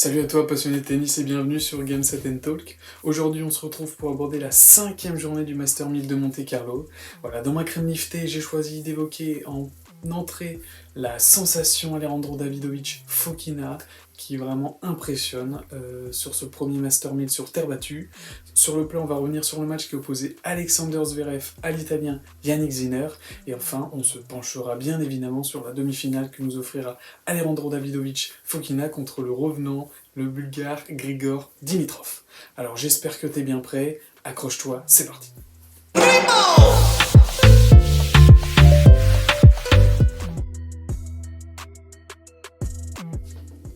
Salut à toi passionné de tennis et bienvenue sur Game Set Talk. Aujourd'hui on se retrouve pour aborder la 5e journée du Master 1000 de Monte Carlo. Voilà, dans ma crème liftée j'ai choisi d'évoquer en entrée la sensation Alejandro Davidovich Fokina qui vraiment impressionne sur ce premier Master 1000 sur terre battue. Sur le plan on va revenir sur le match qui opposait Alexander Zverev à l'Italien Yannick Sinner. Et enfin on se penchera bien évidemment sur la demi-finale que nous offrira Alejandro Davidovich Fokina contre le revenant, le bulgare Grigor Dimitrov. Alors j'espère que t'es bien prêt, accroche-toi, c'est parti.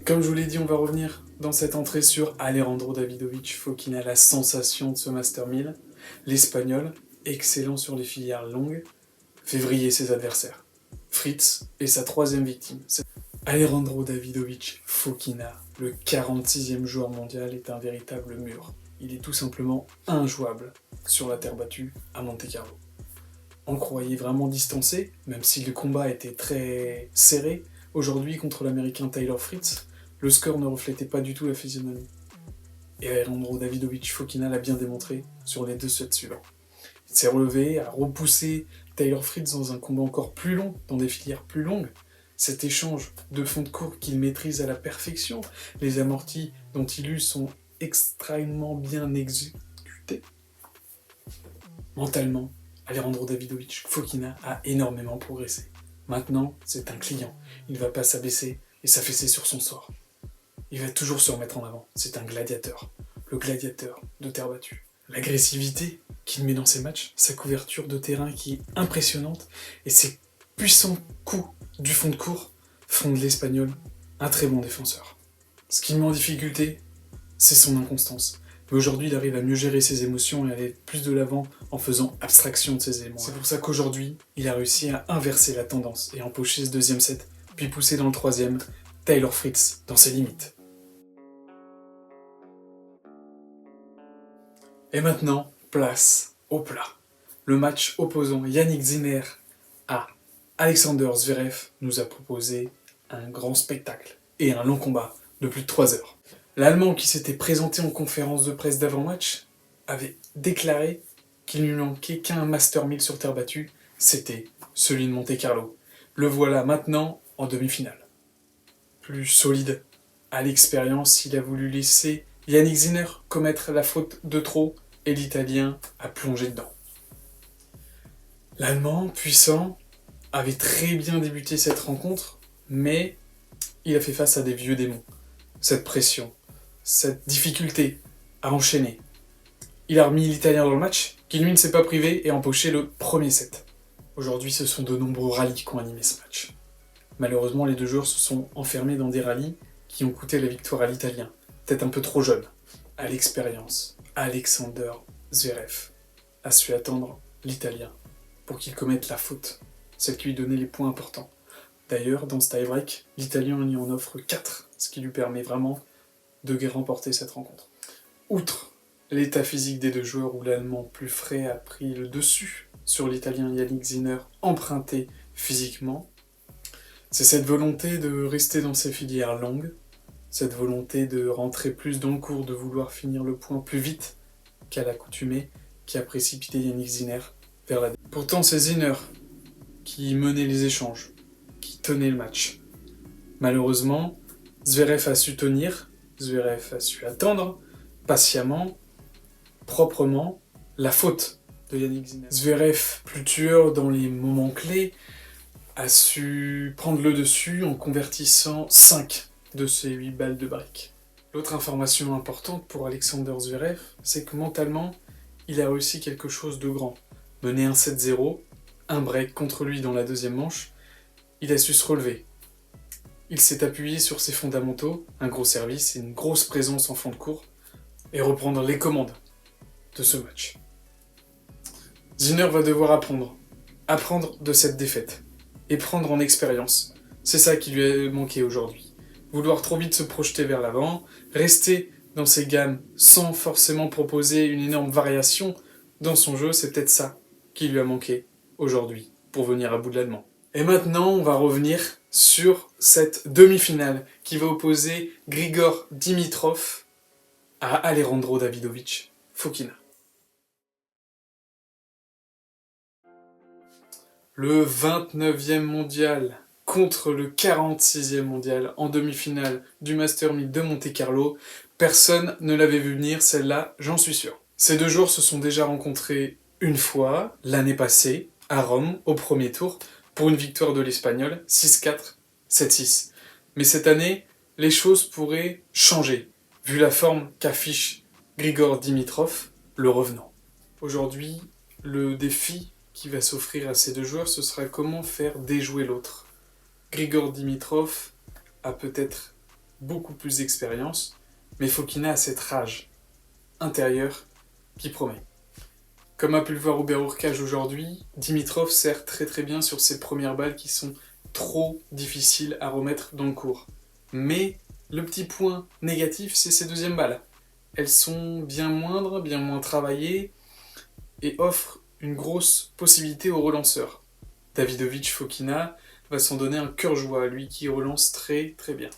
Comme je vous l'ai dit, on va revenir dans cette entrée sur Alejandro Davidovich Fokina, la sensation de ce Master 1000. L'Espagnol, excellent sur les filières longues, fait vriller ses adversaires. Fritz est sa 3e victime. Alejandro Davidovich Fokina, le 46e joueur mondial, est un véritable mur. Il est tout simplement injouable sur la terre battue à Monte Carlo. On le croyait vraiment distancé, même si le combat était très serré. Aujourd'hui, contre l'américain Taylor Fritz, le score ne reflétait pas du tout la physionomie. Et Alejandro Davidovich Fokina l'a bien démontré sur les 2 sets suivants. Il s'est relevé, a repoussé Taylor Fritz dans un combat encore plus long, dans des filières plus longues. Cet échange de fond de cours qu'il maîtrise à la perfection, les amortis dont il use sont extrêmement bien exécutés. Mentalement, Alejandro Davidovich Fokina a énormément progressé. Maintenant, c'est un client. Il ne va pas s'abaisser et s'affaisser sur son sort. Il va toujours se remettre en avant. C'est un gladiateur. Le gladiateur de terre battue. L'agressivité qu'il met dans ses matchs, sa couverture de terrain qui est impressionnante et ses puissants coups du fond de cours font de l'Espagnol un très bon défenseur. Ce qui le met en difficulté, c'est son inconstance. Mais aujourd'hui, il arrive à mieux gérer ses émotions et à aller plus de l'avant en faisant abstraction de ses émotions. C'est pour ça qu'aujourd'hui, il a réussi à inverser la tendance et empocher ce 2e set, puis pousser dans le 3e, Taylor Fritz dans ses limites. Et maintenant, place au plat. Le match opposant Yannick Sinner à Alexander Zverev nous a proposé un grand spectacle et un long combat de plus de 3 heures. L'Allemand qui s'était présenté en conférence de presse d'avant-match avait déclaré qu'il ne lui manquait qu'un Master 1000 sur terre battue, c'était celui de Monte Carlo. Le voilà maintenant en demi-finale. Plus solide, à l'expérience, il a voulu laisser Yannick Sinner commettre la faute de trop et l'Italien a plongé dedans. L'Allemand, puissant, avait très bien débuté cette rencontre, mais il a fait face à des vieux démons. Cette pression, cette difficulté à enchaîner. Il a remis l'Italien dans le match, qui lui ne s'est pas privé et a empoché le 1er set. Aujourd'hui, ce sont de nombreux rallyes qui ont animé ce match. Malheureusement, les 2 joueurs se sont enfermés dans des rallyes qui ont coûté la victoire à l'Italien, peut-être un peu trop jeune. À l'expérience, Alexander Zverev a su attendre l'Italien pour qu'il commette la faute, celle qui lui donnait les points importants. D'ailleurs, dans ce tie-break, l'Italien lui en offre 4, ce qui lui permet vraiment de remporter cette rencontre. Outre l'état physique des 2 joueurs où l'Allemand plus frais a pris le dessus sur l'Italien Yannick Sinner, emprunté physiquement, c'est cette volonté de rester dans ses filières longues, cette volonté de rentrer plus dans le cours, de vouloir finir le point plus vite qu'à l'accoutumée, qui a précipité Yannick Sinner vers la défaite. Pourtant, c'est Sinner qui menait les échanges, qui tenait le match. Malheureusement, Zverev a su tenir, Zverev a su attendre patiemment, proprement, la faute de Yannick Sinner. Zverev, plus tueur dans les moments clés, a su prendre le dessus en convertissant 5 de ses 8 balles de break. L'autre information importante pour Alexander Zverev, c'est que mentalement, il a réussi quelque chose de grand. Mener un 7-0, un break contre lui dans la 2e manche, il a su se relever. Il s'est appuyé sur ses fondamentaux, un gros service et une grosse présence en fond de cours, et reprendre les commandes de ce match. Sinner va devoir apprendre de cette défaite, et prendre en expérience. C'est ça qui lui a manqué aujourd'hui. Vouloir trop vite se projeter vers l'avant, rester dans ses gammes sans forcément proposer une énorme variation dans son jeu, c'est peut-être ça qui lui a manqué aujourd'hui pour venir à bout de l'Allemand. Et maintenant, on va revenir sur cette demi-finale qui va opposer Grigor Dimitrov à Alejandro Davidovich Fokina. Le 29e mondial contre le 46e mondial en demi-finale du Master 1000 de Monte-Carlo. Personne ne l'avait vu venir, celle-là, j'en suis sûr. Ces deux joueurs se sont déjà rencontrés une fois, l'année passée, à Rome, au premier tour, pour une victoire de l'Espagnol, 6-4, 7-6. Mais cette année, les choses pourraient changer, vu la forme qu'affiche Grigor Dimitrov, le revenant. Aujourd'hui, le défi qui va s'offrir à ces deux joueurs, ce sera comment faire déjouer l'autre. Grigor Dimitrov a peut-être beaucoup plus d'expérience, mais Fokina a cette rage intérieure qui promet. Comme a pu le voir Hubert Hurkacz aujourd'hui, Dimitrov sert très bien sur ses premières balles qui sont trop difficiles à remettre dans le court. Mais le petit point négatif, c'est ses deuxièmes balles. Elles sont bien moindres, bien moins travaillées et offrent une grosse possibilité aux relanceurs. Davidovich Fokina va s'en donner un cœur joie, lui qui relance très bien.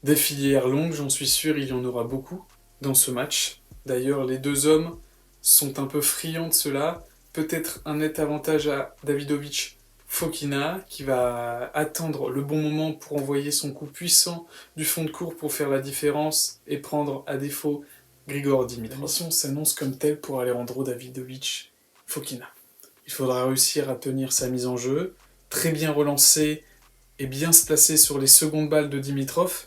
Des filières longues, j'en suis sûr, il y en aura beaucoup dans ce match. D'ailleurs, les deux hommes sont un peu friands de cela. Peut-être un net avantage à Davidovich Fokina, qui va attendre le bon moment pour envoyer son coup puissant du fond de court pour faire la différence et prendre à défaut Grigor Dimitrov. La mission s'annonce comme telle pour Alejandro Davidovich Fokina. Il faudra réussir à tenir sa mise en jeu, très bien relancer et bien se placer sur les secondes balles de Dimitrov,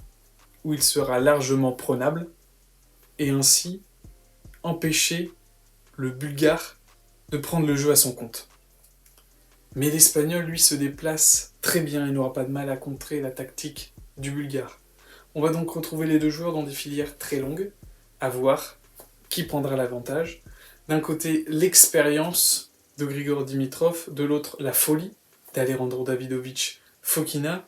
où il sera largement prenable, et ainsi empêcher le Bulgare de prendre le jeu à son compte. Mais l'Espagnol, lui, se déplace très bien et n'aura pas de mal à contrer la tactique du Bulgare. On va donc retrouver les deux joueurs dans des filières très longues, à voir qui prendra l'avantage. D'un côté, l'expérience de Grigor Dimitrov, de l'autre, la folie d'Alejandro Davidovich Fokina.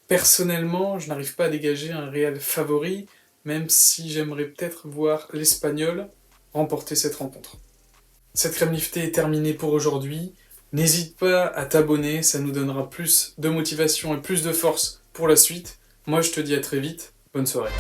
Personnellement, je n'arrive pas à dégager un réel favori, même si j'aimerais peut-être voir l'Espagnol remporter cette rencontre. Cette crème liftée est terminée pour aujourd'hui. N'hésite pas à t'abonner, ça nous donnera plus de motivation et plus de force pour la suite. Moi, je te dis à très vite. Bonne soirée.